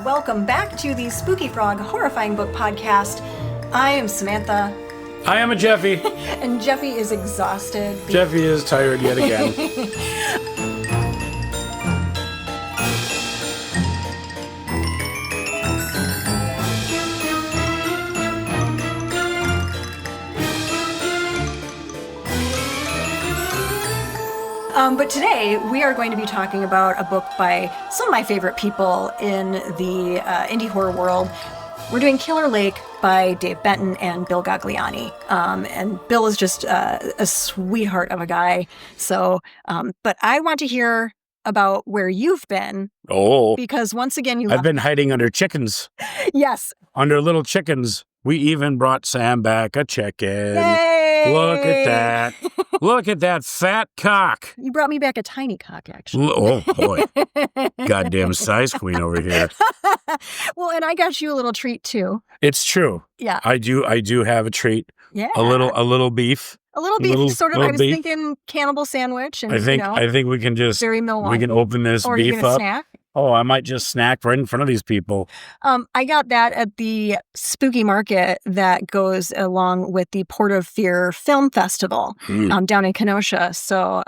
Welcome back to the Spooky Frog Horrifying Book Podcast. I am Samantha. I am a Jeffy. And Jeffy is exhausted. Jeffy is tired yet again. But today we are going to be talking about a book by some of my favorite people in the indie horror world. We're doing Killer Lake by Dave Benton and Bill Gagliani. And Bill is just a sweetheart of a guy. So, but I want to hear about where you've been. Oh. Because once again, I've been hiding under chickens. Yes. Under little chickens. We even brought Sam back a chicken. Yay! Look at that. Look at that fat cock. You brought me back a tiny cock, actually. Oh, boy. Goddamn size queen over here. Well, and I got you a little treat, too. It's true. Yeah. I do have a treat. Yeah. A little beef. A little beef, sort of. I was beef. thinking cannibal sandwich. And, I think we can just, very Milwaukee. we can open this or beef are you gonna up. Snack? Oh, I might just snack right in front of these people. I got that at the spooky market that goes along with the Port of Fear Film Festival down in Kenosha. So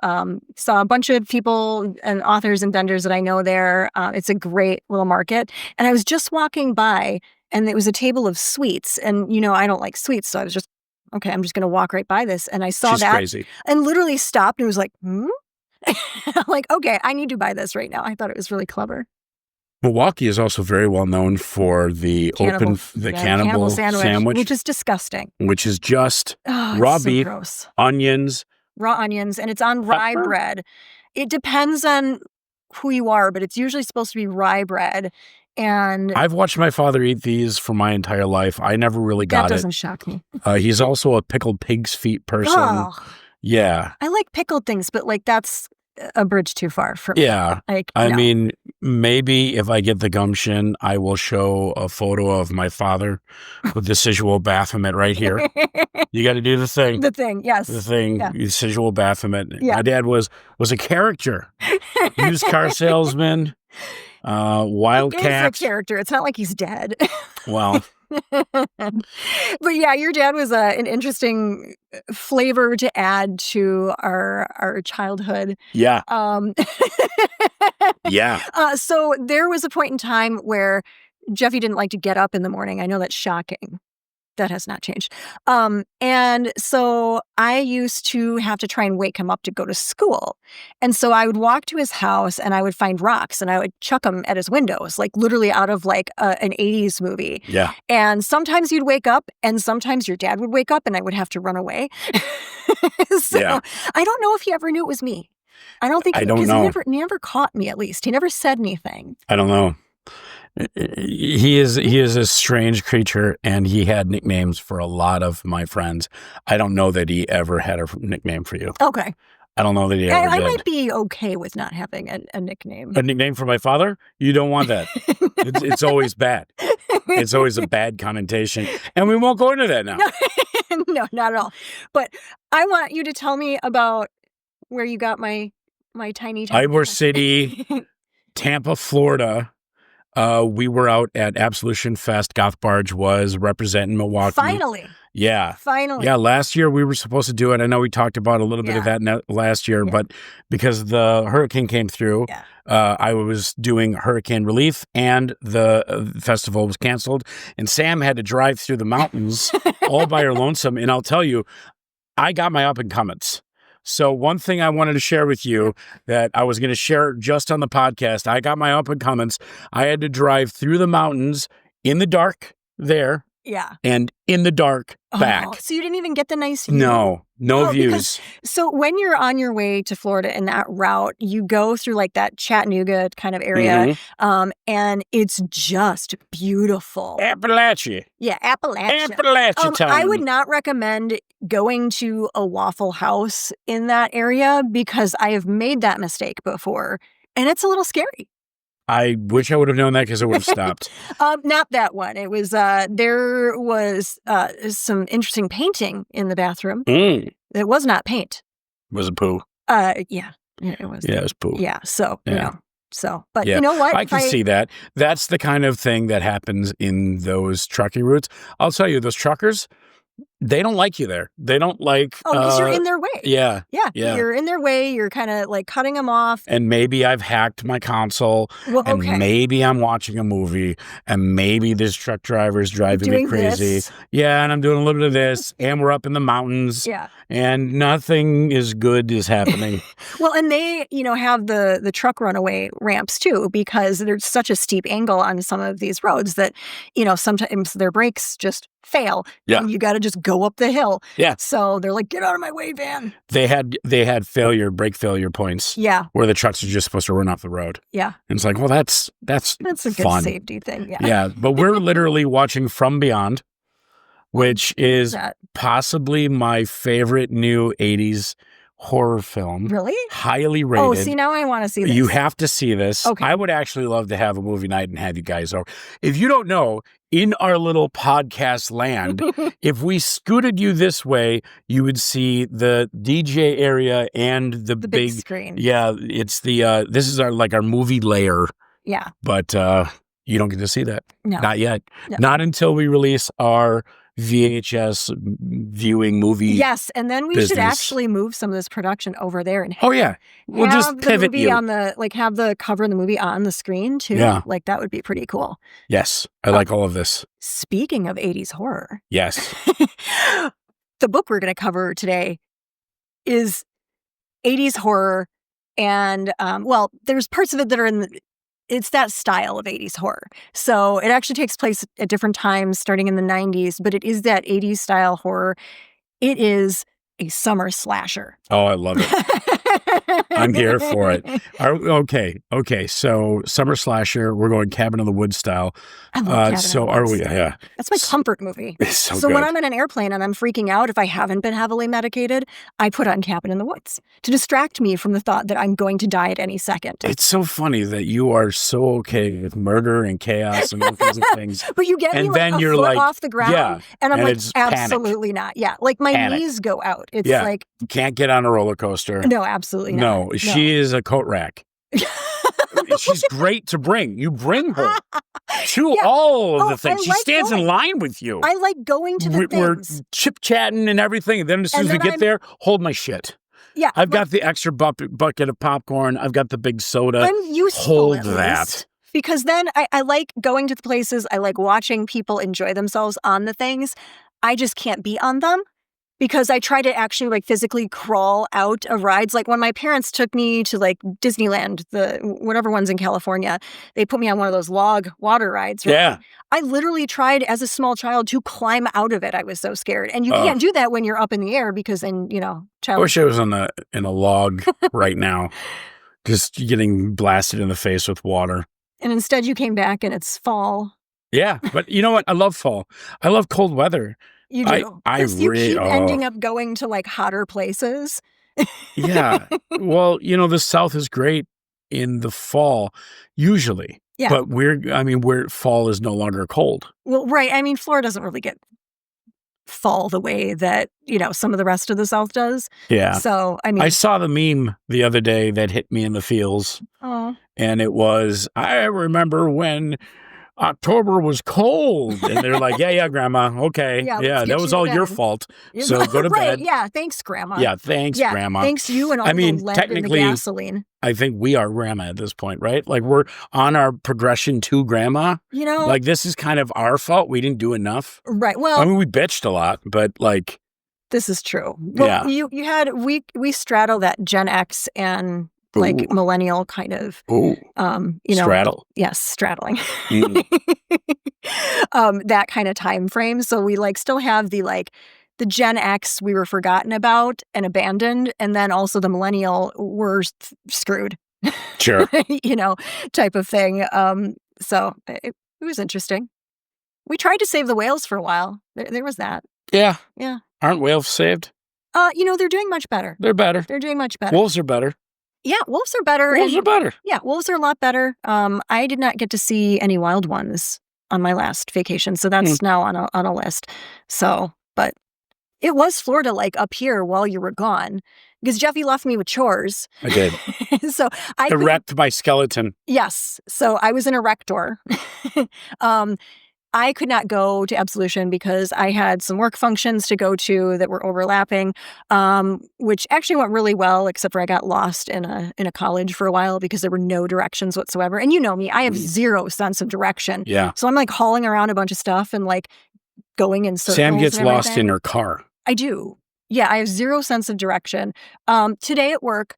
saw a bunch of people and authors and vendors that I know there. It's a great little market. And I was just walking by and it was a table of sweets. And, you know, I don't like sweets. So I was just, okay, I'm just going to walk right by this. And I saw She's that crazy. And literally stopped and was like, I'm like, okay, I need to buy this right now. I thought it was really clever. Milwaukee is also very well known for the cannibal sandwich, which is disgusting. Which is just raw beef, gross. onions, raw onions, and it's on rye bread. It depends on who you are, but it's usually supposed to be rye bread. And I've watched my father eat these for my entire life. I never really got it. That doesn't shock me. He's also a pickled pig's feet person. Oh. Yeah. I like pickled things, but like that's a bridge too far for me. Yeah. I mean, maybe if I get the gumption, I will show a photo of my father with the Visual Baphomet right here. You got to do the thing. The thing, yes. The thing, yeah. Visual Baphomet. Yeah. My dad was a character. Used car salesman, wildcat. He's a character. It's not like he's dead. Well. But yeah, your dad was an interesting flavor to add to our childhood. Yeah. Yeah. So there was a point in time where Jeffy didn't like to get up in the morning. I know that's shocking. That has not changed. And so I used to have to try and wake him up to go to school. And so I would walk to his house and I would find rocks and I would chuck them at his windows, like literally out of like an 80s movie. Yeah. And sometimes you'd wake up and sometimes your dad would wake up and I would have to run away. So yeah. I don't know if he ever knew it was me. I don't think because he never caught me, at least. He never said anything. I don't know. He is a strange creature, and he had nicknames for a lot of my friends. I don't know that he ever had a nickname for you. Okay. I don't know that he ever did. I might be okay with not having a nickname. A nickname for my father? You don't want that. It's always bad. It's always a bad connotation. And we won't go into that now. No, not at all. But I want you to tell me about where you got my tiny Ybor City, Tampa, Florida. We were out at Absolution Fest. Goth Barge was representing Milwaukee. Finally. Yeah. Finally. Yeah, last year we were supposed to do it. I know we talked about a little bit of that last year, but because the hurricane came through, I was doing hurricane relief and the festival was canceled. And Sam had to drive through the mountains all by her lonesome. And I'll tell you, I got my up and comings. So one thing I wanted to share with you that I was going to share just on the podcast, I got my up and comings. I had to drive through the mountains in the dark there. Yeah. And in the dark back. So you didn't even get the nice view? No views. So when you're on your way to Florida in that route, you go through like that Chattanooga kind of area, and it's just beautiful. Appalachia. Yeah, Appalachia. Appalachia town. I would not recommend going to a Waffle House in that area because I have made that mistake before, and it's a little scary. I wish I would have known that because I would have stopped. Not that one. It was there was some interesting painting in the bathroom. It was not paint. Was it poo? Yeah, it was. Yeah, it was poo. Yeah, so you know, So, but Yeah. you know what? I can see that. That's the kind of thing that happens in those trucking routes. I'll tell you, those truckers, they don't like you there. They don't like... Oh, because you're in their way. Yeah. Yeah. Yeah. You're in their way. You're kind of like cutting them off. And maybe I've hacked my console, and maybe I'm watching a movie, and maybe this truck driver is driving me crazy. This. Yeah, and I'm doing a little bit of this, and we're up in the mountains. Yeah. And nothing is good is happening. Well, and they, have the truck runaway ramps too, because there's such a steep angle on some of these roads that, sometimes their brakes just fail. Yeah. And you got to just go up the hill. Yeah. So they're like, get out of my way, van. They had brake failure points. Yeah. Where the trucks are just supposed to run off the road. Yeah. And it's like, well, that's a fun. Good safety thing. Yeah. Yeah. But we're literally watching From Beyond, which is possibly my favorite new 80s horror film. Really? Highly rated. Oh, see, now I want to see this. You have to see this. Okay. I would actually love to have a movie night and have you guys over. If you don't know, in our little podcast land, if we scooted you this way, you would see the DJ area and the big screen. Yeah, it's the this is our movie layer. Yeah. But you don't get to see that. No. Not yet. No. Not until we release our VHS viewing movie. Yes, and then we business. Should actually move some of this production over there and we'll just pivot you on the have the cover of the movie on the screen too. Yeah. That would be pretty cool. Yes, I like all of this. Speaking of 80s horror. Yes. The book we're going to cover today is 80s horror, and there's parts of it that are it's that style of 80s horror. So it actually takes place at different times, starting in the 90s, but it is that 80s style horror. It is a summer slasher. Oh, I love it. I'm here for it. Okay. So summer slasher, we're going Cabin in the Woods style. I love so are we? Yeah. That's my comfort movie. It's so good. When I'm in an airplane and I'm freaking out, if I haven't been heavily medicated, I put on Cabin in the Woods to distract me from the thought that I'm going to die at any second. It's so funny that you are so okay with murder and chaos and all kinds of things. But you get me then a you're foot off the ground, and I'm it's absolutely panic. not. Yeah, my Panic. knees go out. It's like you can't get on a roller coaster. No, absolutely not. No, she is a coat rack. She's great to bring. You bring her to all of the things. She stands in line with you. I like going to the things. We're chip-chatting and everything. And then as soon as we get there, hold my shit. Yeah. I've got the extra bucket of popcorn. I've got the big soda. I'm useful. Hold that. Because then I like going to the places. I like watching people enjoy themselves on the things. I just can't be on them. Because I try to actually physically crawl out of rides. Like when my parents took me to Disneyland, whatever one's in California, they put me on one of those log water rides. Right? Yeah. I literally tried as a small child to climb out of it. I was so scared. And you can't do that when you're up in the air because then, I wish I was in a log right now, just getting blasted in the face with water. And instead you came back and it's fall. Yeah. But you know what? I love fall. I love cold weather. You do. You keep ending up going to hotter places. Yeah. Well, the South is great in the fall, usually. Yeah. But where fall is no longer cold. Well, right. I mean, Florida doesn't really get fall the way that, some of the rest of the South does. Yeah. So, I saw the meme the other day that hit me in the feels. Oh. And it was, I remember when October was cold. And they're like, yeah, Grandma. Okay. Yeah, that was all your fault. So go to bed. Yeah, thanks, Grandma. Yeah, thanks, Grandma. Thanks you and all the lead technically, in the gasoline. I think we are Grandma at this point, right? We're on our progression to Grandma. This is kind of our fault. We didn't do enough. Right. Well, we bitched a lot, but this is true. Well, we straddle that Gen X and millennial kind of, straddle. Yes, straddling. That kind of time frame. So we still have the Gen X we were forgotten about and abandoned, and then also the millennial we're screwed. Sure. Type of thing. So it was interesting. We tried to save the whales for a while. There was that. Yeah. Yeah. Aren't whales saved? They're doing much better. They're better. They're doing much better. Wolves are better. Yeah, wolves are better. Wolves are better. Yeah, wolves are a lot better. I did not get to see any wild ones on my last vacation, so that's now on a list. So, but it was Florida up here while you were gone, because Jeffy left me with chores. I did. So I erect my skeleton. Yes. So I was an erector. I could not go to absolution because I had some work functions to go to that were overlapping, which actually went really well, except for I got lost in a college for a while because there were no directions whatsoever. And you know me, I have zero sense of direction. Yeah. So I'm like hauling around a bunch of stuff and like going in circles. Sam gets lost in her car. I do. Yeah, I have zero sense of direction. Today at work,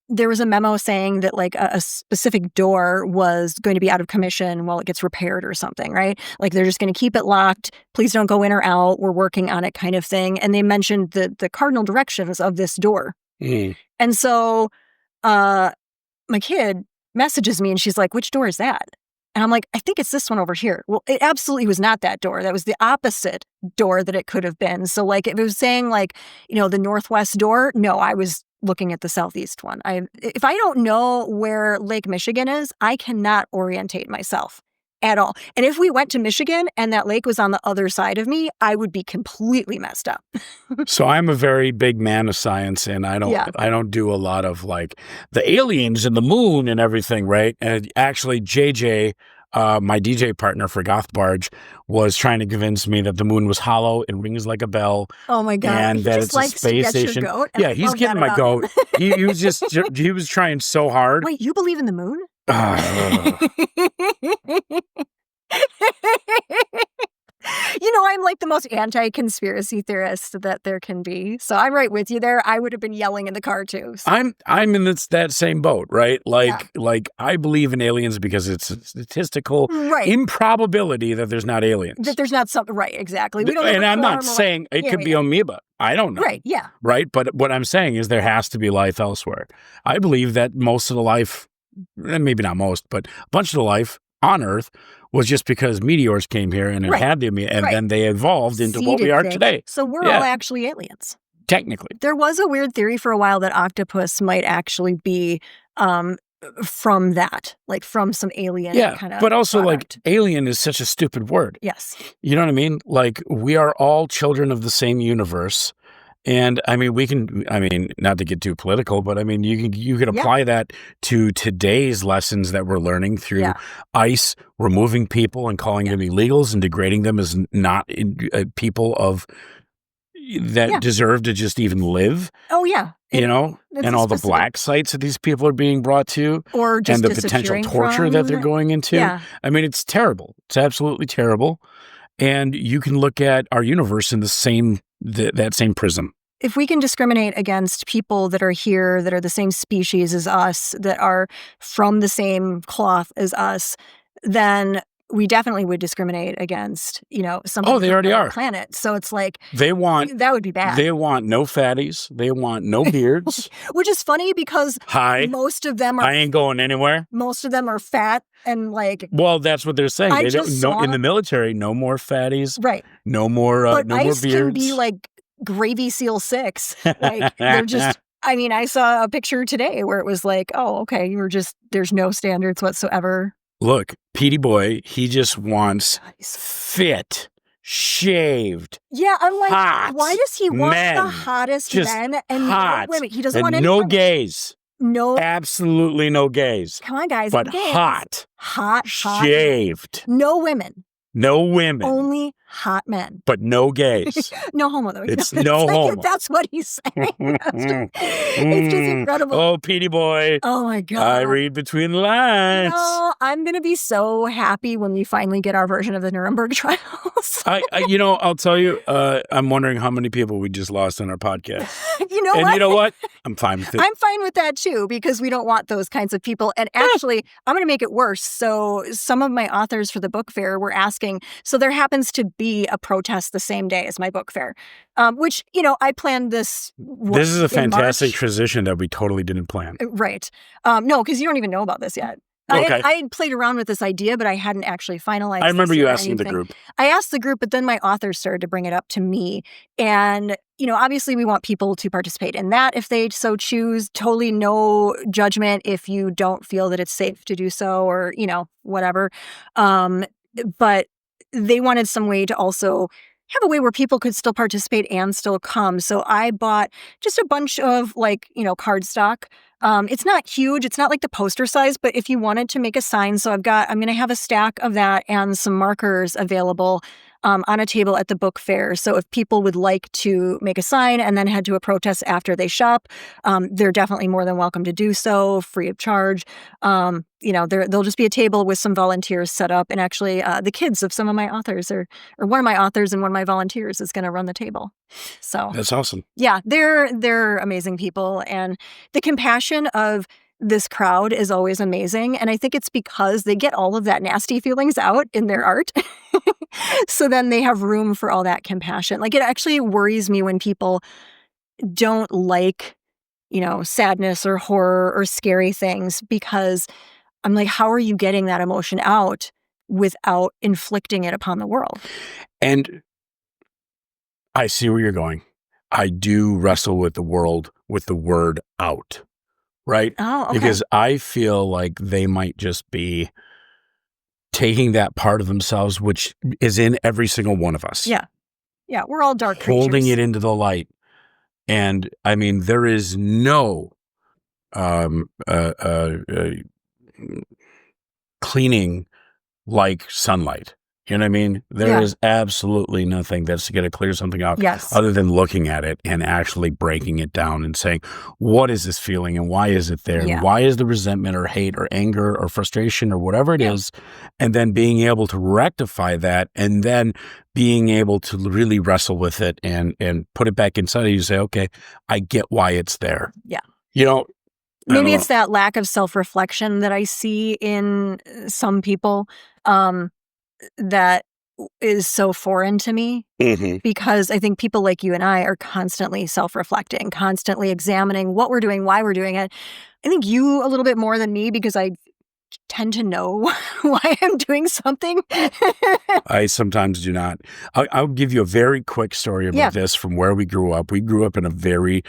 there was a memo saying that like a specific door was going to be out of commission while it gets repaired or something, right? Like they're just going to keep it locked. Please don't go in or out. We're working on it kind of thing. And they mentioned the cardinal directions of this door. And so my kid messages me and she's like, which door is that? And I'm like, I think it's this one over here. Well, it absolutely was not that door. That was the opposite door that it could have been. So like if it was saying like, the northwest door, no, I was looking at the southeast one. If I don't know where Lake Michigan is, I cannot orientate myself at all. And if we went to Michigan and that lake was on the other side of me, I would be completely messed up. So I'm a very big man of science, and I don't do a lot of like the aliens and the moon and everything, right? And actually, JJ, my DJ partner for Goth Barge, was trying to convince me that the moon was hollow and rings like a bell. Oh my God! And that it's a space station. Yeah, he's getting my goat. he was trying so hard. Wait, you believe in the moon? I'm like the most anti-conspiracy theorist that there can be. So I'm right with you there. I would have been yelling in the car too. So. I'm in that same boat, right? Like I believe in aliens because it's a statistical improbability that there's not aliens. That there's not something right, exactly. We don't and I'm not saying it could be amoeba. I don't know. Right, yeah. Right? But what I'm saying is there has to be life elsewhere. I believe that most of the life, maybe not most, but a bunch of the life on Earth was just because meteors came here and it had them, and then they evolved into what we are today. So we're all actually aliens. Technically. There was a weird theory for a while that octopus might actually be from that, like from some alien kind of but also product. Like alien is such a stupid word. Yes. You know what I mean? Like we are all children of the same universe. And I mean, not to get too political, but I mean, you can apply that to today's lessons that we're learning through ICE removing people and calling them illegals and degrading them as not people of that deserve to just even live. Oh yeah, and all the black sites that these people are being brought to, or just and the potential torture that they're going into. Yeah. I mean, it's terrible. It's absolutely terrible. And you can look at our universe in the same that same prism. If we can discriminate against people that are here, that are the same species as us, that are from the same cloth as us, then we definitely would discriminate against, some they already are. Planet. So it's like that would be bad. They want no fatties. They want no beards. Which is funny because most of them are. I ain't going anywhere. Most of them are fat and like. Well, that's what they're saying. They don't know in the military. No more fatties. Right. No more. But no more ICE beards. Can be like Gravy Seal 6. Like they're just. I mean, I saw a picture today where it was like, oh, okay, there's no standards whatsoever. Look, Petey Boy, he just wants fit, shaved. Yeah, I'm like, hot why does he want men, the hottest men and hot, no women? He doesn't want no gays. No, absolutely no gays. Come on, guys, but hot, shaved. No women. No women. Only hot men. But no gays. No homo, though. It's no homo. That's what he's saying. It's just incredible. Oh, Petey Boy. Oh, my God. I read between the lines. I'm going to be so happy when we finally get our version of the Nuremberg trials. I'll tell you, I'm wondering how many people we just lost on our podcast. You know what? And you know what? I'm fine with it. I'm fine with that, too, because we don't want those kinds of people. And actually, I'm going to make it worse. So some of my authors for the book fair were asking, so there happens to be a protest the same day as my book fair, which, I planned this. This is a fantastic transition that we totally didn't plan. Right. No, because you don't even know about this yet. Okay. I had played around with this idea, but I hadn't actually finalized it. I remember you asking the group. I asked the group, but then my authors started to bring it up to me. And, obviously we want people to participate in that if they so choose. Totally no judgment if you don't feel that it's safe to do so or, whatever. But they wanted some way to also have a way where people could still participate and still come. So I bought just a bunch of cardstock. It's not huge. It's not like the poster size, but if you wanted to make a sign, so I'm going to have a stack of that and some markers available on a table at the book fair. So if people would like to make a sign and then head to a protest after they shop, they're definitely more than welcome to do so, free of charge. There'll just be a table with some volunteers set up, and actually the kids of some of my authors or one of my authors and one of my volunteers is going to run the table. So that's awesome. Yeah, they're amazing people, and the compassion of this crowd is always amazing. And I think it's because they get all of that nasty feelings out in their art. So then they have room for all that compassion. Like, it actually worries me when people don't like, sadness or horror or scary things, because I'm like, how are you getting that emotion out without inflicting it upon the world? And I see where you're going. I do wrestle with the world with the word out, right? Oh, okay. Because I feel like they might just be taking that part of themselves, which is in every single one of us. Yeah. Yeah, we're all dark creatures. Holding it into the light. And I mean, there is no cleaning like sunlight. You know what I mean? There is absolutely nothing that's going to clear something up other than looking at it and actually breaking it down and saying, what is this feeling and why is it there? And why is the resentment or hate or anger or frustration or whatever it is? And then being able to rectify that, and then being able to really wrestle with it and put it back inside of you and say, okay, I get why it's there. Yeah. Maybe it's that lack of self-reflection that I see in some people. That is so foreign to me, because I think people like you and I are constantly self-reflecting, constantly examining what we're doing, why we're doing it. I think you a little bit more than me, because I tend to know why I'm doing something. I sometimes do not. I'll give you a very quick story about this from where we grew up. We grew up in a very,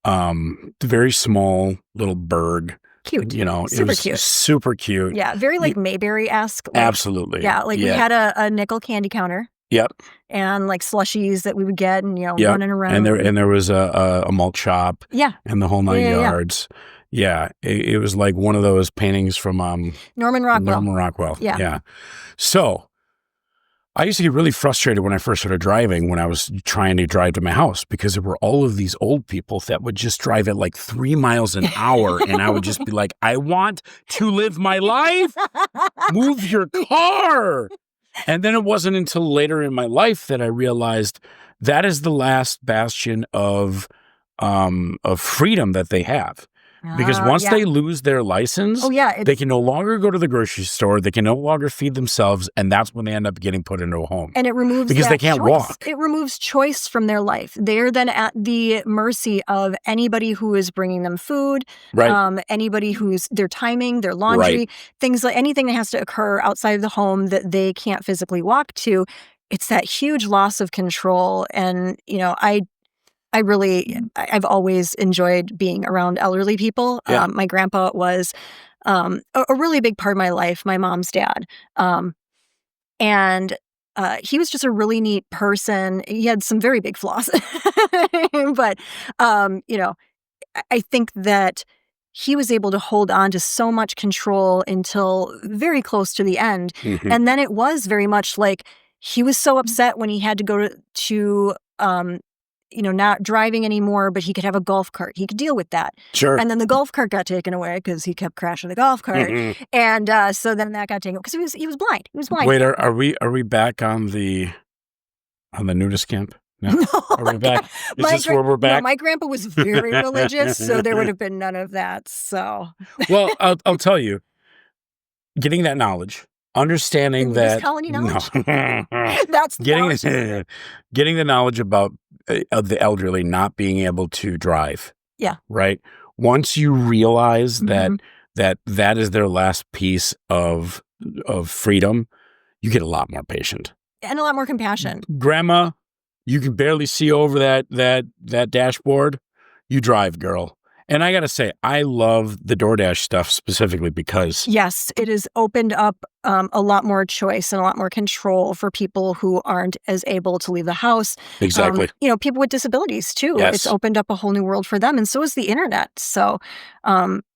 very small little burg. Cute. Super cute. Super cute. Yeah, very Mayberry-esque. Absolutely. Yeah, we had a nickel candy counter. Yep. And slushies that we would get and, running around. And there was a malt shop. Yeah. And the whole 9 yards. Yeah. It was like one of those paintings from Norman Rockwell. Yeah. So I used to get really frustrated when I first started driving, when I was trying to drive to my house, because there were all of these old people that would just drive at like 3 miles an hour. And I would just be like, I want to live my life. Move your car. And then it wasn't until later in my life that I realized that is the last bastion of freedom that they have. Because once they lose their license, they can no longer go to the grocery store. They can no longer feed themselves. And that's when they end up getting put into a home. And it removes because they can't walk. It removes choice from their life. They're then at the mercy of anybody who is bringing them food, anybody who's their timing, their laundry, things like anything that has to occur outside of the home that they can't physically walk to. It's that huge loss of control. And, I've always enjoyed being around elderly people. My grandpa was a really big part of my life, my mom's dad. And he was just a really neat person. He had some very big flaws. But, I think that he was able to hold on to so much control until very close to the end. And then it was very much like he was so upset when he had to go to not driving anymore, but he could have a golf cart. He could deal with that. Sure. And then the golf cart got taken away because he kept crashing the golf cart. And so then that got taken because he was blind. He was blind. Wait, are we back on the nudist camp? No. Are we back? Is this where we're back? No, my grandpa was very religious, so there would have been none of that. So, well, I'll tell you, getting that knowledge, understanding that colony knowledge. No. That's getting the knowledge about the elderly not being able to drive. Yeah. Right. Once you realize that is their last piece of freedom, you get a lot more patient and a lot more compassion. Grandma, you can barely see over that dashboard. You drive, girl. And I got to say, I love the DoorDash stuff specifically because... Yes, it has opened up a lot more choice and a lot more control for people who aren't as able to leave the house. Exactly. People with disabilities, too. Yes. It's opened up a whole new world for them, and so is the internet. So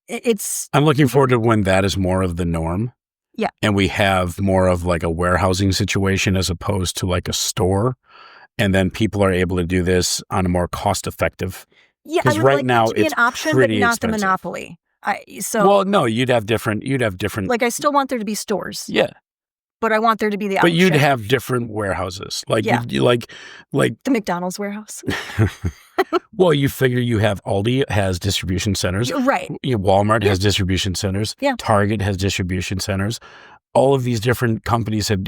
it's... I'm looking forward to when that is more of the norm. Yeah. And we have more of like a warehousing situation as opposed to like a store. And then people are able to do this on a more cost-effective... Yeah, because right now it's an option, but not expensive. The monopoly. Well, no, you'd have different. Like, I still want there to be stores. Yeah, but I want there to be the option. But you'd have different warehouses, like you like the McDonald's warehouse. Well, you figure you have Aldi has distribution centers, right? Walmart has distribution centers. Yeah, Target has distribution centers. All of these different companies have.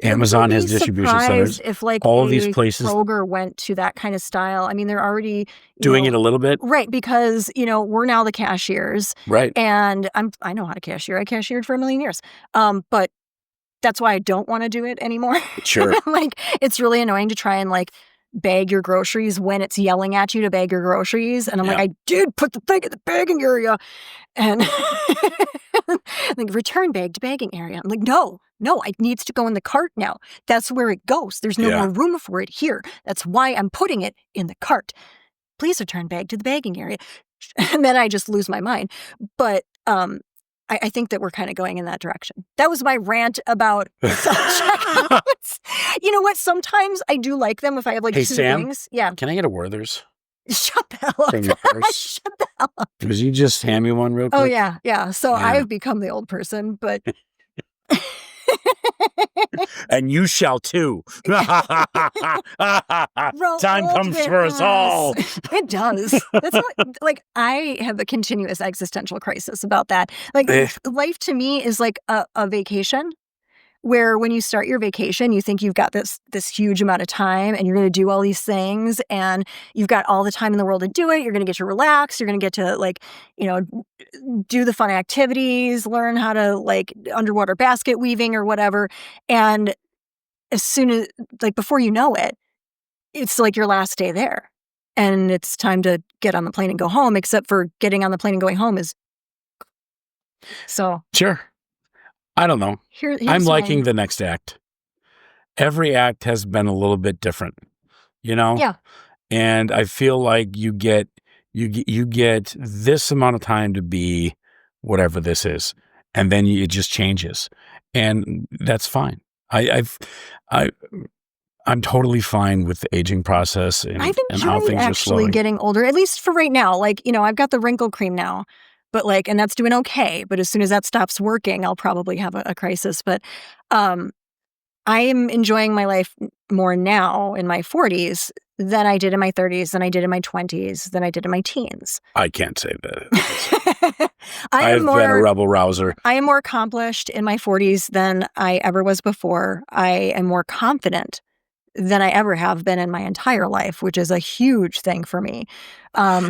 Amazon has distribution centers. If like all of these places, Kroger went to that kind of style. I mean, they're already doing it a little bit, right? Because we're now the cashiers, right? And I know how to cashier. I cashiered for a million years, but that's why I don't want to do it anymore. Sure, like it's really annoying to try and like bag your groceries when it's yelling at you to bag your groceries, and I'm like, I did put the thing in the bagging area. And like, return bag to bagging area. I'm like, no, it needs to go in the cart now. That's where it goes. There's no more room for it here. That's why I'm putting it in the cart. Please return bag to the bagging area. And then I just lose my mind. But I think that we're kind of going in that direction. That was my rant about self-checkouts. You know what? Sometimes I do like them if I have like two things. Yeah. Can I get a Werther's? Shut the hell up. Shut the hell up. Could you just hand me one real quick? Oh, yeah. So I have become the old person, but... And you shall too. Time comes for us all. It does. That's like I have a continuous existential crisis about that. Like life to me is like a vacation. Where when you start your vacation, you think you've got this huge amount of time and you're going to do all these things and you've got all the time in the world to do it. You're going to get to relax. You're going to get to do the fun activities, learn how to like underwater basket weaving or whatever. And as soon as before you know it, it's like your last day there and it's time to get on the plane and go home, except for getting on the plane and going home is so. Sure. I don't know. I'm liking the next act. Every act has been a little bit different, Yeah. And I feel like you get this amount of time to be whatever this is, and then it just changes, and that's fine. I'm totally fine with the aging process and how things are slowing. Getting older, at least for right now. I've got the wrinkle cream now. But and that's doing okay. But as soon as that stops working, I'll probably have a crisis. But I am enjoying my life more now in my 40s than I did in my 30s, than I did in my 20s, than I did in my teens. I can't say that. I've been a rebel rouser. I am more accomplished in my 40s than I ever was before. I am more confident than I ever have been in my entire life, which is a huge thing for me.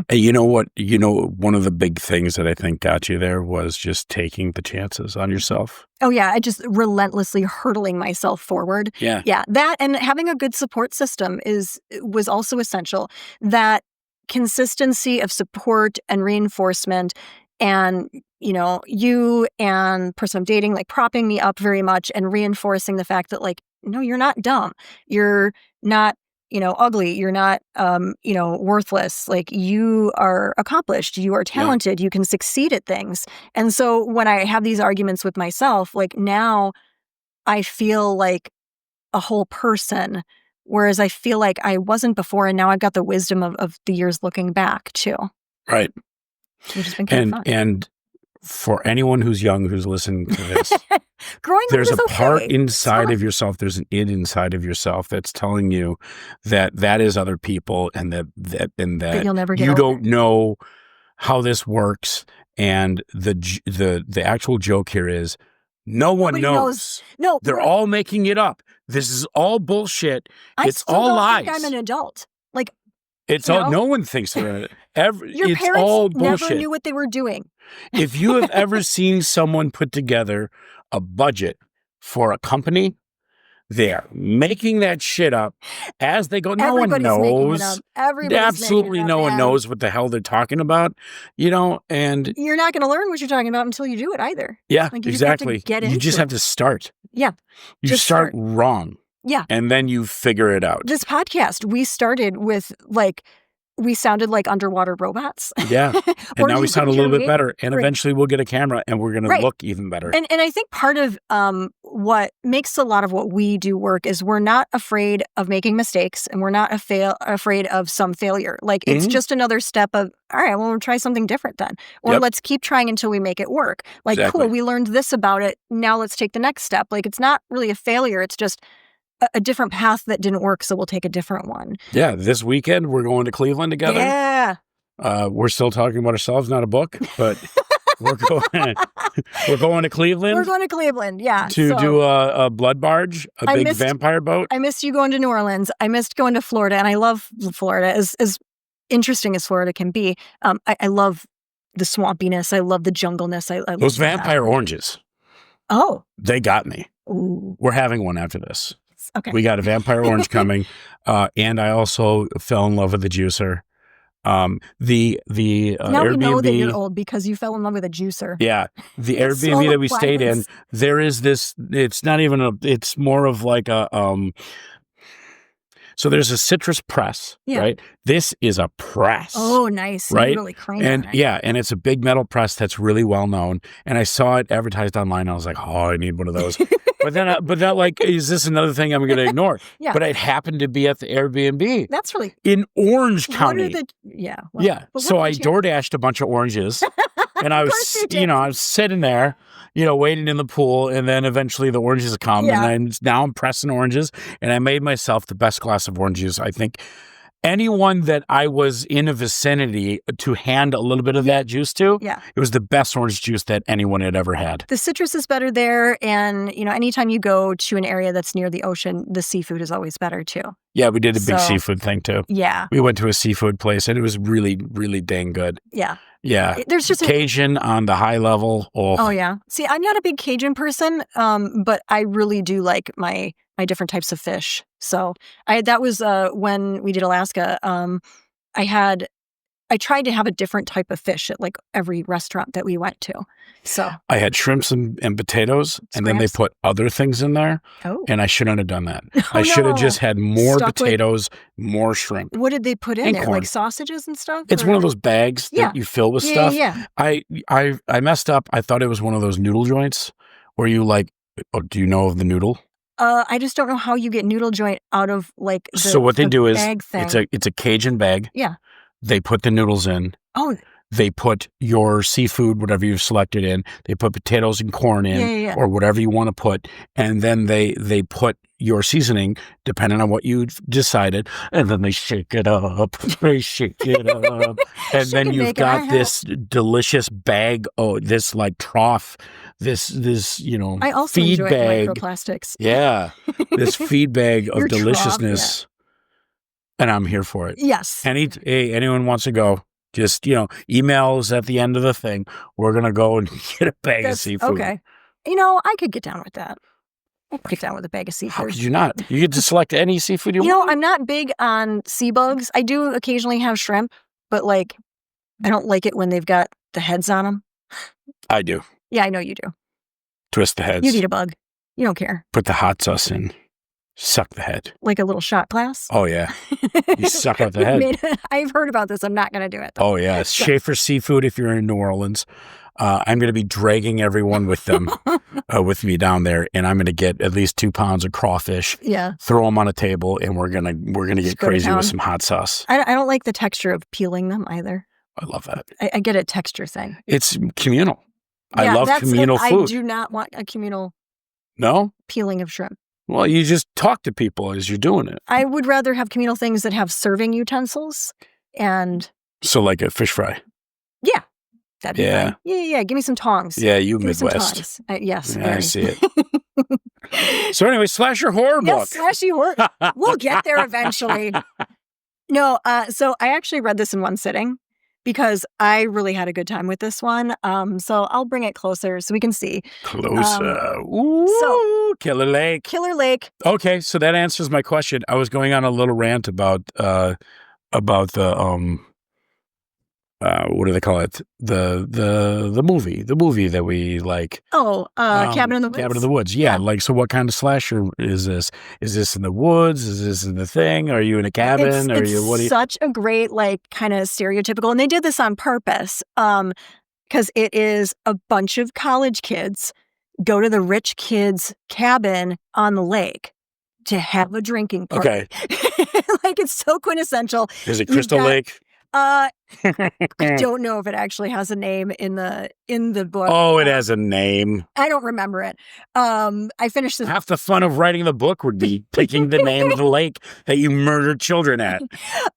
You know what? One of the big things that I think got you there was just taking the chances on yourself. Oh, yeah. I just relentlessly hurtling myself forward. Yeah. Yeah. That and having a good support system was also essential. That consistency of support and reinforcement and, you and person I'm dating, propping me up very much and reinforcing the fact that, no, you're not dumb. You're not, ugly. You're not, worthless. You are accomplished. You are talented. You can succeed at things. And so when I have these arguments with myself, now I feel like a whole person, whereas I feel like I wasn't before. And now I've got the wisdom of the years looking back too. Right. Which has been kind of fun. And for anyone who's young who's listening to this, there's a part inside of yourself, there's an id inside of yourself that's telling you that is other people and that you'll never get you over. Don't know how this works. And the actual joke here is no one knows. No, they're all making it up. This is all bullshit. It's all lies. I'm an adult. It's all. No one thinks they're. Your parents all bullshit. Never knew what they were doing. If you have ever seen someone put together a budget for a company, They are making that shit up as they go. No Everybody's one making it knows. up. Everybody's Absolutely making it up, no one man. knows what the hell they're talking about, and you're not going to learn what you're talking about until you do it either. Yeah, like, you exactly. You just have to start. Yeah. You start wrong. Yeah. And then you figure it out. This podcast, we started with we sounded like underwater robots. Yeah. And now we sound a little bit better. And eventually we'll get a camera and we're going to look even better. And I think part of what makes a lot of what we do work is we're not afraid of making mistakes, and we're not afraid of some failure. Like, it's just another step of, all right, well, we'll try something different then. Or let's keep trying until we make it work. Like, cool, we learned this about it. Now let's take the next step. Like, it's not really a failure. It's just a different path that didn't work, so we'll take a different one. Yeah, this weekend we're going to Cleveland together. Yeah. We're still talking about ourselves, not a book, but we're going to Cleveland. We're going to Cleveland, yeah. To do a blood barge, a big vampire boat. I missed you going to New Orleans. I missed going to Florida, and I love Florida, as interesting as Florida can be. I love the swampiness. I love the jungleness. I Those vampire oranges. Oh. They got me. Ooh. We're having one after this. Okay. We got a vampire orange coming. And I also fell in love with the juicer. Now Airbnb, we know that you're old because you fell in love with a juicer. Yeah. The Airbnb that we stayed in, there is this, it's not even it's more of like a, so there's a citrus press, right? This is a press. Oh, nice. Right? You really crank and on it. Yeah, and it's a big metal press that's really well known. And I saw it advertised online. I was like, oh, I need one of those. but then like, is this another thing I'm going to ignore? Yeah. But it happened to be at the Airbnb. That's really in Orange County. Yeah. So I DoorDashed a bunch of oranges, and I was, I was sitting there, waiting in the pool, and then eventually the oranges come, and now I'm pressing oranges, and I made myself the best glass of orange juice. I think anyone that I was in a vicinity to hand a little bit of that juice to, it was the best orange juice that anyone had ever had. The citrus is better there, and anytime you go to an area that's near the ocean, the seafood is always better too. Yeah, we did a big seafood thing too. Yeah. We went to a seafood place, and it was really, really dang good. Yeah. Yeah. There's just Cajun on the high level. Oh, yeah. See, I'm not a big Cajun person, but I really do like my different types of fish. So that was when we did Alaska. I tried to have a different type of fish at like every restaurant that we went to. So I had shrimps and potatoes, and then they put other things in there. Oh. And I shouldn't have done that. I should have just had more potatoes, more shrimp. What did they put in there? Corn. Like sausages and stuff? It's one of those bags that you fill with stuff. Yeah. I messed up. I thought it was one of those noodle joints where you do you know of the noodle? I just don't know how you get noodle joint out of like the So what they do is thing. it's a Cajun bag. Yeah. They put the noodles in. Oh. They put your seafood, whatever you've selected in. They put potatoes and corn in, or whatever you want to put, and then they put your seasoning, depending on what you decided, and then they shake it up. They shake it up, and then you've got this delicious bag. Oh, this like trough. This I also feed enjoy bag. Microplastics. Yeah, this feed bag of Your deliciousness. Trough, and I'm here for it. Yes. Anyone wants to go, just, email us at the end of the thing. We're going to go and get a bag of seafood. Okay. I could get down with that. I'll get down with a bag of seafood. How could you not? You get to select any seafood you want. I'm not big on sea bugs. I do occasionally have shrimp, but I don't like it when they've got the heads on them. I do. Yeah, I know you do. Twist the heads. You eat a bug. You don't care. Put the hot sauce in. Suck the head. Like a little shot glass? Oh, yeah. You suck out the head. I've heard about this. I'm not going to do it, though. Oh, yeah. Schaefer Seafood if you're in New Orleans. I'm going to be dragging everyone with them, with me down there, and I'm going to get at least 2 pounds of crawfish. Yeah. Throw them on a table, and we're gonna get crazy with some hot sauce. I don't like the texture of peeling them either. I love that. I get a texture thing. It's communal. Yeah, I love communal food. I do not want a communal peeling of shrimp. Well, you just talk to people as you're doing it. I would rather have communal things that have serving utensils and... So like a fish fry? Yeah. That'd be fine. Yeah. Give me some tongs. Yeah, you Give Midwest. Yes. Yeah, I see it. So anyway, slasher horror book. Yes, slashy horror. We'll get there eventually. No, so I actually read this in one sitting. because I really had a good time with this one. So I'll bring it closer so we can see. Closer. Ooh, Killer Lake. Killer Lake. Okay, so that answers my question. I was going on a little rant about the what do they call it? The movie that we like. Oh, Cabin in the Woods. Cabin in the Woods. Yeah. Like, so what kind of slasher is this? Is this in the woods? Is this in the thing? Are you in a cabin? It's such a great, like, kind of stereotypical, and they did this on purpose, because it is a bunch of college kids go to the rich kid's cabin on the lake to have a drinking party. Okay. Like, it's so quintessential. Is it Crystal Lake? I don't know if it actually has a name in the book. Oh, it has a name. I don't remember it. I finished this. Half the fun of writing the book would be picking the name of the lake that you murdered children at.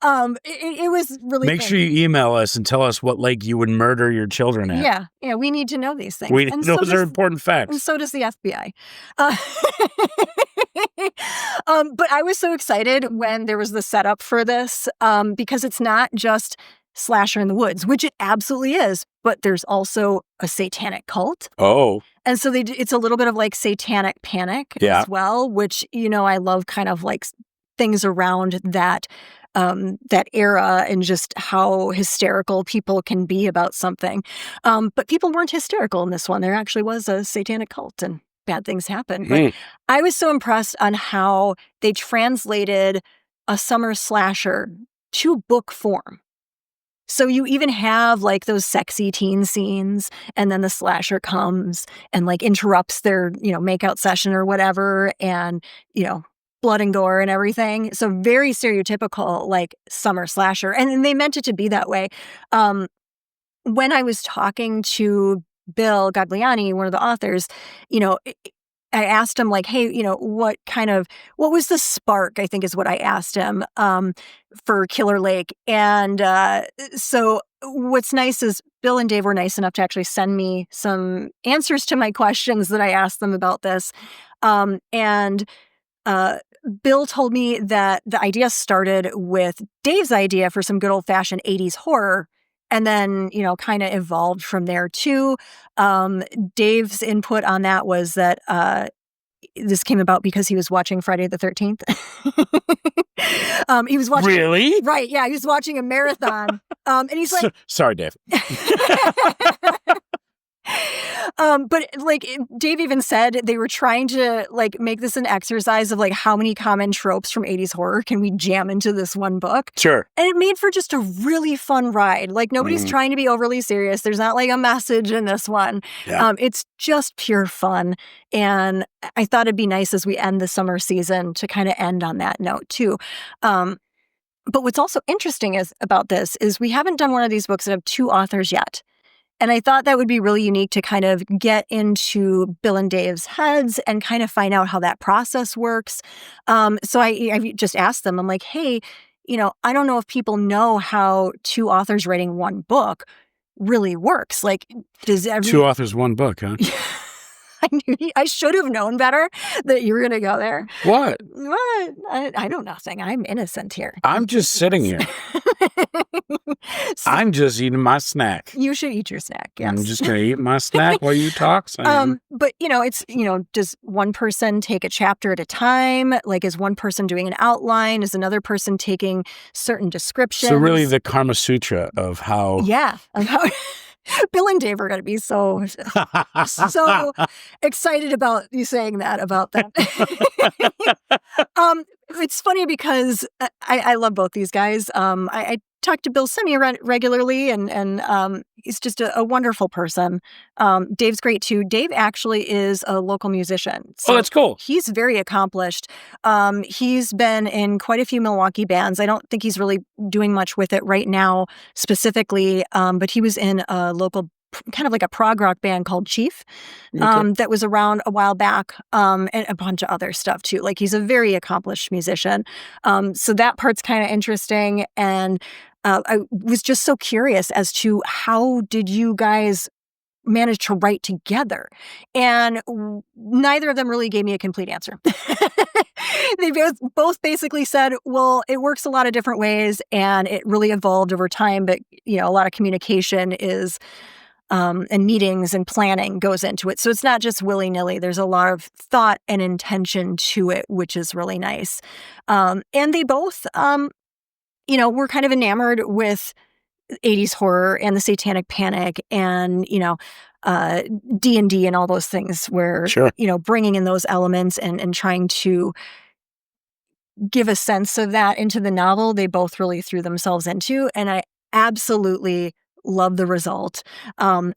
It was really Make sure you email us and tell us what lake you would murder your children at. Yeah, we need to know these things. Those are important facts. And so does the FBI. But I was so excited when there was the setup for this, because it's not just slasher in the woods, which it absolutely is, but there's also a satanic cult. Oh. And so it's a little bit of like satanic panic as well, which, I love kind of like things around that era and just how hysterical people can be about something. But people weren't hysterical in this one. There actually was a satanic cult and bad things happened. But I was so impressed on how they translated a summer slasher to book form. So you even have like those sexy teen scenes, and then the slasher comes and like interrupts their, makeout session or whatever, and, blood and gore and everything. So very stereotypical, like summer slasher. And they meant it to be that way. When I was talking to Bill Gagliani, one of the authors, I asked him like, hey, what was the spark, I think is what I asked him, for Killer Lake. And so what's nice is Bill and Dave were nice enough to actually send me some answers to my questions that I asked them about this. And Bill told me that the idea started with Dave's idea for some good old-fashioned 80s horror, and then, kind of evolved from there too. Dave's input on that was that this came about because he was watching Friday the 13th. He was watching. Really? Right, yeah. He was watching a marathon. And he's like... Sorry, Dave. But like Dave even said they were trying to like make this an exercise of like how many common tropes from 80s horror can we jam into this one book. Sure. And it made for just a really fun ride. Like nobody's trying to be overly serious. There's not like a message in this one. Yeah. It's just pure fun. And I thought it'd be nice as we end the summer season to kind of end on that note too. But what's also interesting about this is we haven't done one of these books that have two authors yet. And I thought that would be really unique to kind of get into Bill and Dave's heads and kind of find out how that process works. So I just asked them, I'm like, hey, I don't know if people know how two authors writing one book really works. Like, two authors, one book, huh? I should have known better that you were going to go there. What? I know nothing. I'm innocent here. I'm just sitting here. I'm just eating my snack. You should eat your snack, yes. I'm just going to eat my snack while you talk. But, it's, does one person take a chapter at a time? Like, is one person doing an outline? Is another person taking certain descriptions? So really the Kama Sutra of how... Yeah, of how... Bill and Dave are going to be so excited about you saying that about them. It's funny because I love both these guys. I talk to Bill semi-regularly, and he's just a wonderful person. Dave's great too. Dave actually is a local musician. So that's cool. He's very accomplished. He's been in quite a few Milwaukee bands. I don't think he's really doing much with it right now specifically, but he was in a local kind of like a prog rock band called Chief that was around a while back, and a bunch of other stuff too. Like he's a very accomplished musician. So that part's kind of interesting. And I was just so curious as to how did you guys managed to write together? And neither of them really gave me a complete answer. They both basically said, well, it works a lot of different ways and it really evolved over time. But, a lot of communication is, and meetings and planning goes into it. So it's not just willy-nilly. There's a lot of thought and intention to it, which is really nice. And they both, were kind of enamored with 80s horror and the Satanic Panic and, D&D and all those things where, Sure. Bringing in those elements and trying to give a sense of that into the novel, they both really threw themselves into. And I absolutely love the result. But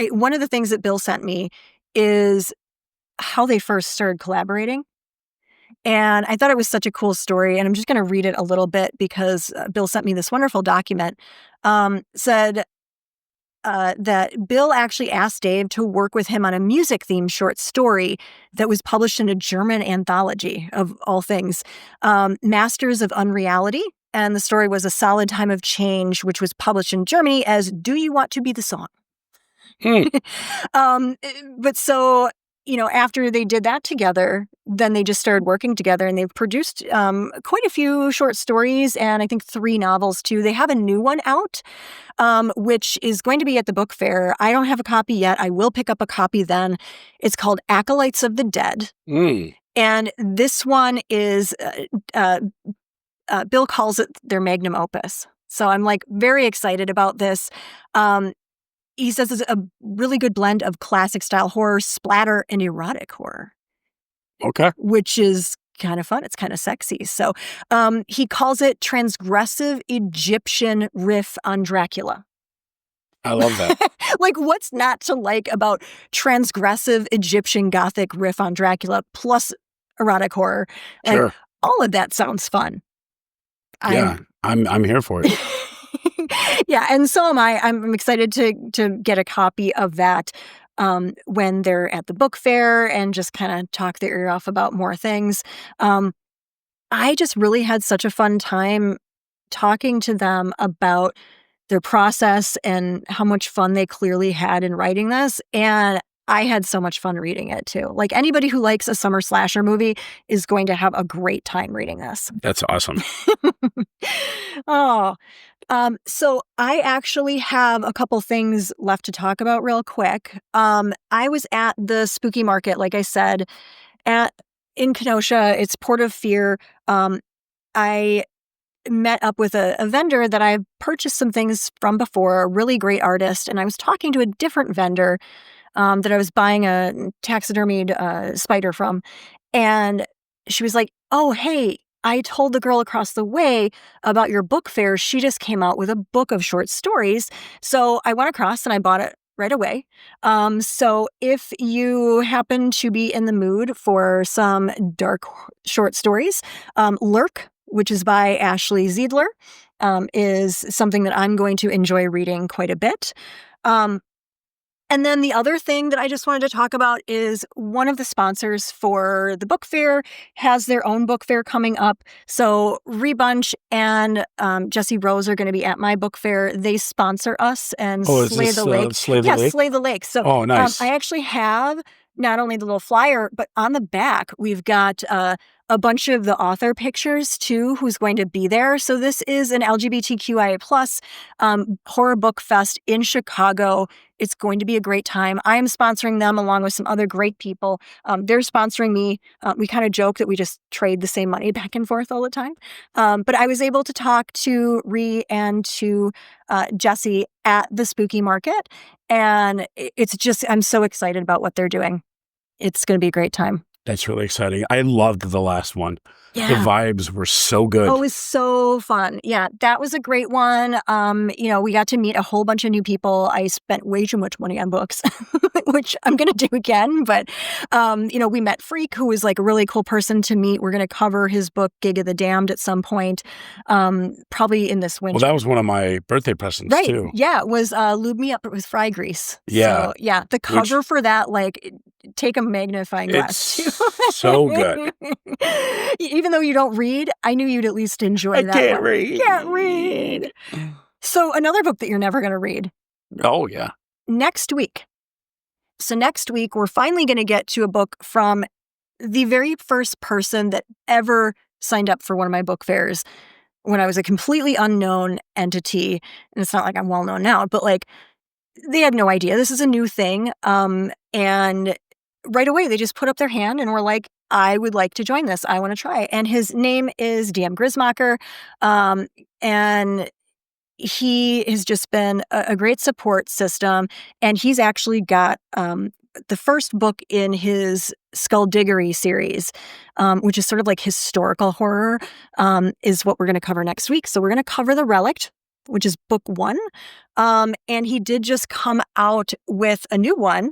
one of the things that Bill sent me is how they first started collaborating. And I thought it was such a cool story. And I'm just going to read it a little bit because Bill sent me this wonderful document. Said that Bill actually asked Dave to work with him on a music-themed short story that was published in a German anthology, of all things, Masters of Unreality. And the story was A Solid Time of Change, which was published in Germany as Do You Want to Be the Song? But so, after they did that together, then they just started working together and they've produced quite a few short stories and I think 3 novels too. They have a new one out, which is going to be at the book fair. I don't have a copy yet. I will pick up a copy then. It's called Acolytes of the Dead. And this one is, Bill calls it their magnum opus. So I'm very excited about this. He says it's a really good blend of classic style horror, splatter, and erotic horror. Okay. Which is kind of fun. It's kind of sexy. So he calls it transgressive Egyptian riff on Dracula. I love that. What's not to like about transgressive Egyptian Gothic riff on Dracula plus erotic horror? Sure. All of that sounds fun. Yeah, I'm here for it. Yeah, and so am I. I'm excited to get a copy of that when they're at the book fair and just kind of talk their ear off about more things. I just really had such a fun time talking to them about their process and how much fun they clearly had in writing this. And I had so much fun reading it too. Anybody who likes a summer slasher movie is going to have a great time reading this. That's awesome. So I actually have a couple things left to talk about real quick. I was at the spooky market, like I said, in Kenosha. It's Port of Fear. I met up with a vendor that I've purchased some things from before, a really great artist, and I was talking to a different vendor that I was buying a taxidermied spider from, and she was like, "Oh, hey, I told the girl across the way about your book fair. She just came out with a book of short stories." So I went across and I bought it right away. So if you happen to be in the mood for some dark short stories, Lurk, which is by Ashley Ziedler, is something that I'm going to enjoy reading quite a bit. And then the other thing that I just wanted to talk about is one of the sponsors for the book fair has their own book fair coming up. So Rebunch and Jesse Rose are going to be at my book fair. They sponsor us and Slay the Lake. Slay the Lake? Slay the Lake. So nice. I actually have not only the little flyer, but on the back, we've got a bunch of the author pictures too, who's going to be there. So this is an LGBTQIA plus horror book fest in Chicago. It's going to be a great time. I am sponsoring them along with some other great people. They're sponsoring me. We kind of joke that we just trade the same money back and forth all the time. But I was able to talk to Ree and to Jesse at the Spooky Market. And it's just, I'm so excited about what they're doing. It's going to be a great time. That's really exciting. I loved the last one. Yeah. The vibes were so good. Oh, it was so fun. Yeah, that was a great one. We got to meet a whole bunch of new people. I spent way too much money on books, which I'm going to do again. But, we met Freak, who was a really cool person to meet. We're going to cover his book, Gig of the Damned, at some point, probably in this winter. Well, that was one of my birthday presents, too. Yeah, it was Lube Me Up with Fry Grease. Yeah. So, yeah, the cover for that, take a magnifying glass, too. So good. Even though you don't read, I knew you'd at least enjoy that. Can't read. Can't read. So another book that you're never going to read. Oh, yeah. Next week. So next week, we're finally going to get to a book from the very first person that ever signed up for one of my book fairs when I was a completely unknown entity. And it's not like I'm well known now, but like they had no idea. This is a new thing. And right away, they just put up their hand and were like, I would like to join this. I want to try. And his name is DM Grismacher. And he has just been a great support system. And he's actually got the first book in his Skullduggery series, which is sort of like historical horror, is what we're going to cover next week. So we're going to cover The Relict, which is book 1. And he did just come out with a new one,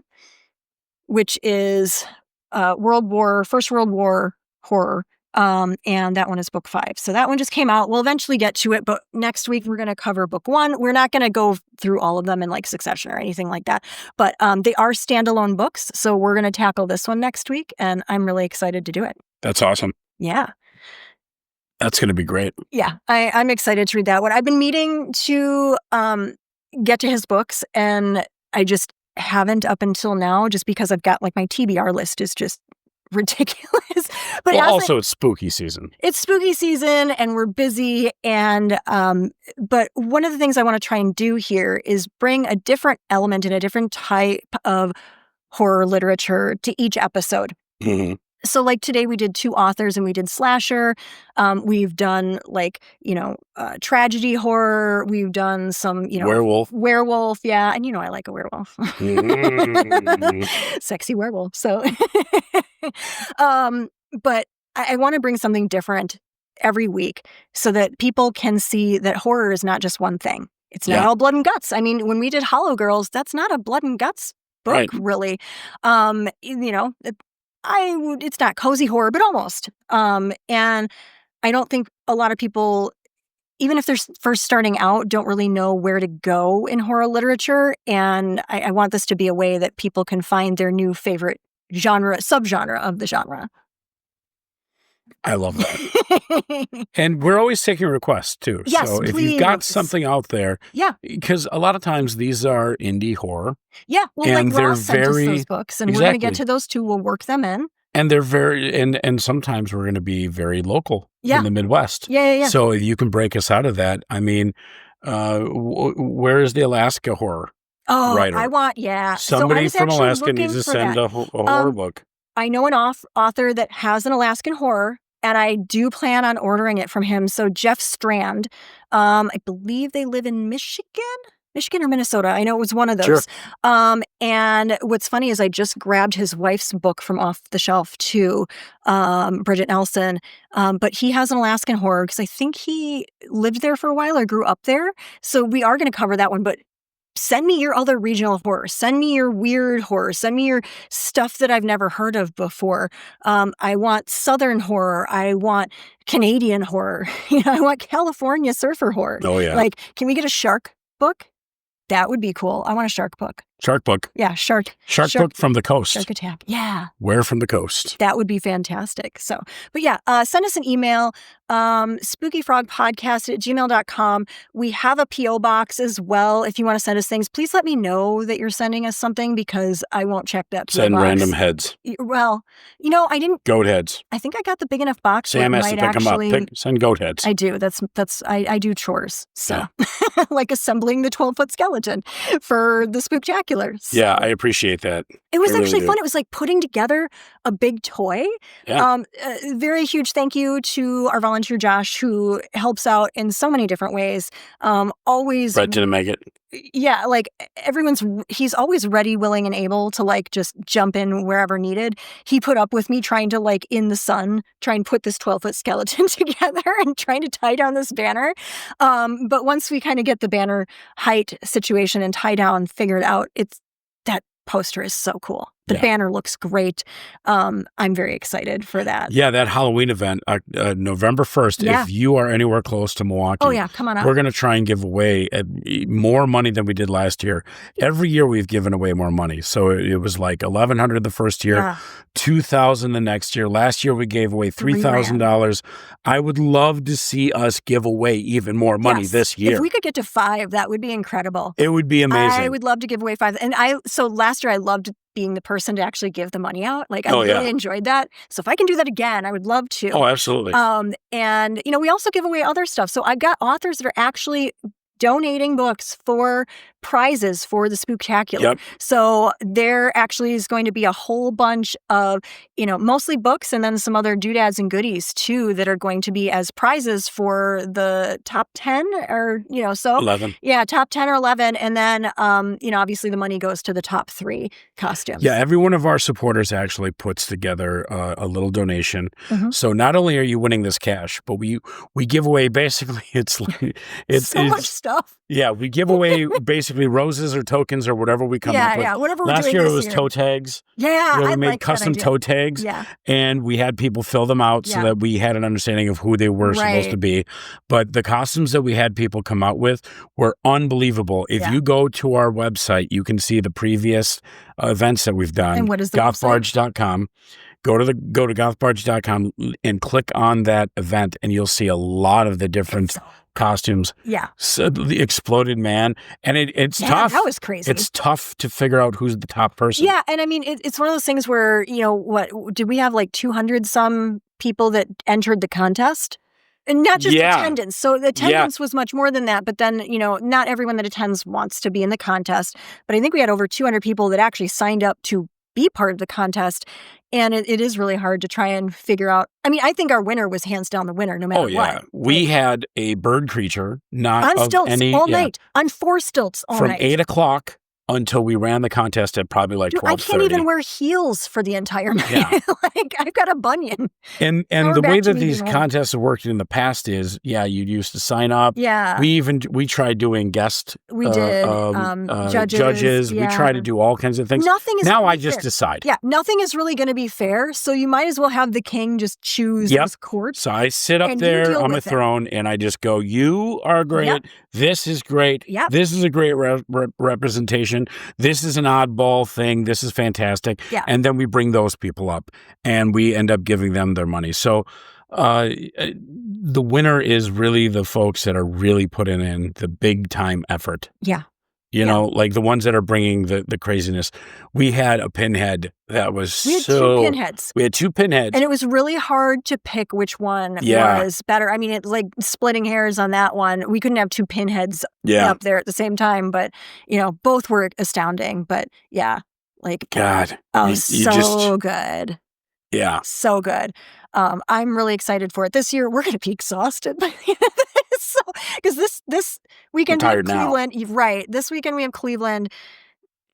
which is First World War horror. And that one is book 5. So that one just came out. We'll eventually get to it, but next week we're going to cover book 1. We're not going to go through all of them in like succession or anything like that, but they are standalone books. So we're going to tackle this one next week, and I'm really excited to do it. That's awesome. Yeah. That's going to be great. Yeah, I'm excited to read that one. I've been meaning to get to his books, and I just haven't up until now, just because I've got like my TBR list is just ridiculous. But also it's spooky season. It's spooky season and we're busy. And but one of the things I want to try and do here is bring a different element and a different type of horror literature to each episode. Mm-hmm. So like today we did 2 authors and we did slasher. We've done like, tragedy horror. We've done some, werewolf. Yeah. And I like a werewolf. Sexy werewolf. So, but I want to bring something different every week so that people can see that horror is not just one thing. It's not all blood and guts. I mean, when we did Hollow Girls, that's not a blood and guts book, really. It's not cozy horror, but almost. And I don't think a lot of people, even if they're first starting out, don't really know where to go in horror literature. And I want this to be a way that people can find their new favorite subgenre of the genre. I love that. And we're always taking requests too. Yes, so if please. you've got something out there, because a lot of times these are indie horror. Yeah, well, and like Ross sent us those books, and we're going to get to those too. We'll work them in. And they're and sometimes we're going to be very local in the Midwest. Yeah. So if you can break us out of that, I mean, where is the Alaska horror writer? I want, Somebody from Alaska needs to send a horror book. I know an author that has an Alaskan horror, and I do plan on ordering it from him. So Jeff Strand, I believe they live in Michigan or Minnesota. I know it was one of those. Sure. And what's funny is I just grabbed his wife's book from off the shelf too, Bridget Nelson. But he has an Alaskan horror because I think he lived there for a while or grew up there. So we are going to cover that one. But send me your other regional horror. Send me your weird horror. Send me your stuff that I've never heard of before. I want Southern horror. I want Canadian horror. I want California surfer horror. Oh, yeah. Like, can we get a shark book? That would be cool. I want a shark book. Shark book. Yeah, shark book from the coast. Shark attack. Yeah. Where from the coast? That would be fantastic. So, but yeah, send us an email, spookyfrogpodcast@gmail.com. We have a P.O. box as well. If you want to send us things, please let me know that you're sending us something because I won't check that P.O. Send box. random heads. Well, I didn't. Goat heads. I think I got the big enough box. Sam has to pick them up. Send goat heads. I do. I do chores. So, like assembling the 12-foot skeleton for the Spooktacular. So. Yeah, I appreciate that. It was actually fun. It was like putting together a big toy. Yeah. Very huge thank you to our volunteer Josh, who helps out in so many different ways. Always. Brett didn't make it. Yeah, like he's always ready, willing, and able to like just jump in wherever needed. He put up with me trying to like in the sun, try and put this 12-foot skeleton together and trying to tie down this banner. But once we kind of get the banner height situation and tie down figured out, that poster is so cool. The banner looks great. I'm very excited for that. Yeah, that Halloween event, November 1st. Yeah. If you are anywhere close to Milwaukee, come on out. We're going to try and give away more money than we did last year. Every year we've given away more money. So it was like $1,100 the first year, $2,000 the next year. Last year we gave away $3,000. I would love to see us give away even more money this year. If we could get to 5, that would be incredible. It would be amazing. I would love to give away 5. And so last year I loved being the person to actually give the money out. Like, I really enjoyed that. So if I can do that again, I would love to. Oh, absolutely. And, we also give away other stuff. So I've got authors that are actually donating books for prizes for the Spooktacular. Yep. So there actually is going to be a whole bunch of, mostly books and then some other doodads and goodies too that are going to be as prizes for the top 10 or, 11. Yeah, top 10 or 11. And then, obviously the money goes to the top 3 costumes. Yeah, every one of our supporters actually puts together a little donation. Mm-hmm. So not only are you winning this cash, but we give away basically, it's much stuff. Yeah, we give away basically roses or tokens or whatever we come up with. Yeah, whatever we're Last doing year this it was year. toe tags. Yeah, we made custom toe tags. Yeah. And we had people fill them out so that we had an understanding of who they were supposed to be. But the costumes that we had people come out with were unbelievable. If you go to our website, you can see the previous events that we've done. And what is the gothbarge.com. Go to gothbarge.com and click on that event, and you'll see a lot of the different costumes. Yeah. So the Exploded Man. And it's tough. That was crazy. It's tough to figure out who's the top person. Yeah. And I mean, it's one of those things where, what, did we have like 200 some people that entered the contest? And not just attendance. So the attendance was much more than that. But then, not everyone that attends wants to be in the contest. But I think we had over 200 people that actually signed up to be part of the contest. And it is really hard to try and figure out. I mean, I think our winner was hands down the winner, no matter what. We had a bird creature, not on stilts all night, on 4 stilts all night. From 8 o'clock until we ran the contest at probably like 12:30. I can't even wear heels for the entire night. Yeah. Like, I've got a bunion. And the way that these contests have worked in the past is, you used to sign up. Yeah. We tried doing guest we did judges. Yeah. We tried to do all kinds of things. Nothing is now I just decide. Yeah, nothing is really going to be fair. So you might as well have the king just choose his court. So I sit up there on my throne and I just go, you are great. Yep. This is great. Yep. This is a great representation. This is an oddball thing. This is fantastic. Yeah. And then we bring those people up and we end up giving them their money. So the winner is really the folks that are really putting in the big time effort. Yeah. Like the ones that are bringing the craziness. We had a pinhead that was We had 2 pinheads. We had 2 pinheads. And it was really hard to pick which one was better. I mean, it's like splitting hairs on that one. We couldn't have 2 pinheads up there at the same time. But, both were astounding. But, God. So good. Yeah. So good. I'm really excited for it. This year, we're going to be exhausted by the end of this. Because this weekend we have Cleveland. Now. Right. This weekend we have Cleveland.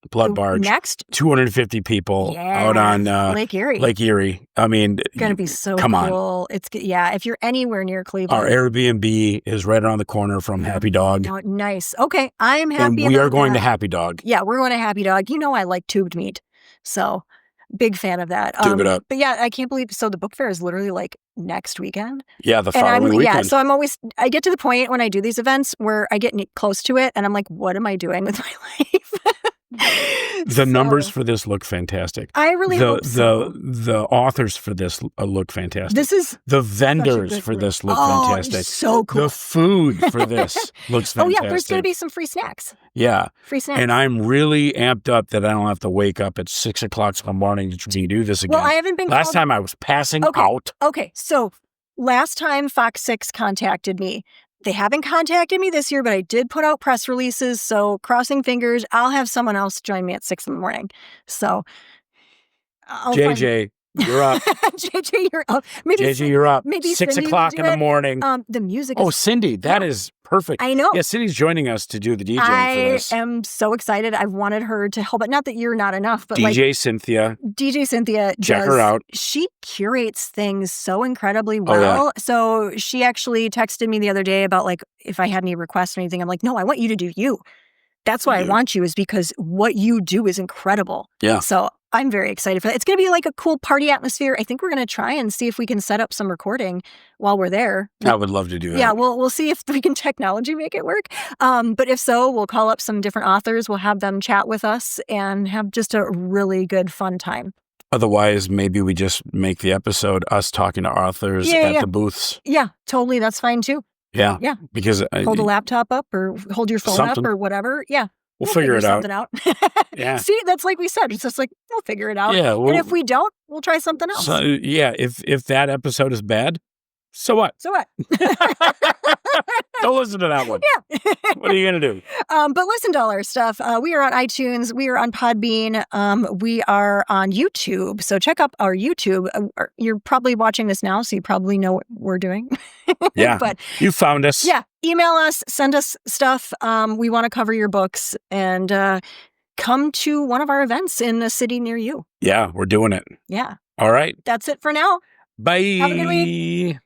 Blood Barge. Next. 250 people out on Lake Erie. Lake Erie. I mean. It's going to be so cool. On. It's if you're anywhere near Cleveland. Our Airbnb is right around the corner from Happy Dog. Oh, nice. Okay. I'm happy and we are going to Happy Dog. Yeah, we're going to Happy Dog. I like tubed meat. So. Big fan of that. Tube it up. But I can't believe. So the book fair is literally like next weekend. Yeah, the following weekend. Yeah, so I get to the point when I do these events where I get close to it and I'm like, what am I doing with my life? The numbers for this look fantastic. I really hope so. The authors for this look fantastic. This is the vendors for this look fantastic. So cool. The food for this looks fantastic. Oh yeah, there's going to be some free snacks. Yeah, free snacks. And I'm really amped up that I don't have to wake up at 6 o'clock in the morning to do this again. Well, I haven't been. Last time I was passing out. Okay, so last time Fox 6 contacted me. They haven't contacted me this year, but I did put out press releases. So crossing fingers, I'll have someone else join me at 6 in the morning. So JJ, you're up. JJ, you're up. Maybe JJ, you're up. Maybe 6 Cindy o'clock in the morning. The music. Cindy, that is perfect. I know. Yeah, Cindy's joining us to do the DJing for this. I am so excited. I've wanted her to help, but not that you're not enough, but DJ Cynthia. Check her out. She curates things so incredibly well. Yeah. So she actually texted me the other day about if I had any requests or anything. I'm like, no, I want you to do you. That's why I want you, is because what you do is incredible. Yeah. So I'm very excited for that. It's going to be like a cool party atmosphere. I think we're going to try and see if we can set up some recording while we're there. I would love to do that. Yeah, we'll see if we can technology make it work. But if so, we'll call up some different authors. We'll have them chat with us and have just a really good, fun time. Otherwise, maybe we just make the episode us talking to authors at the booths. Yeah, totally. That's fine too. Yeah. Yeah. Because hold a laptop up or hold your phone up or whatever. Yeah. We'll figure it something out. Yeah. See, that's like we said. It's just like, we'll figure it out. Yeah. And if we don't, we'll try something else. So, yeah. If that episode is bad, so what? So what? Don't listen to that one. Yeah. What are you going to do? But listen to all our stuff. We are on iTunes. We are on Podbean. We are on YouTube. So check out our YouTube. You're probably watching this now, so you probably know what we're doing. Yeah. But you found us. Yeah. Email us. Send us stuff. We want to cover your books. And come to one of our events in a city near you. Yeah, we're doing it. Yeah. All right. That's it for now. Bye. Have a good week.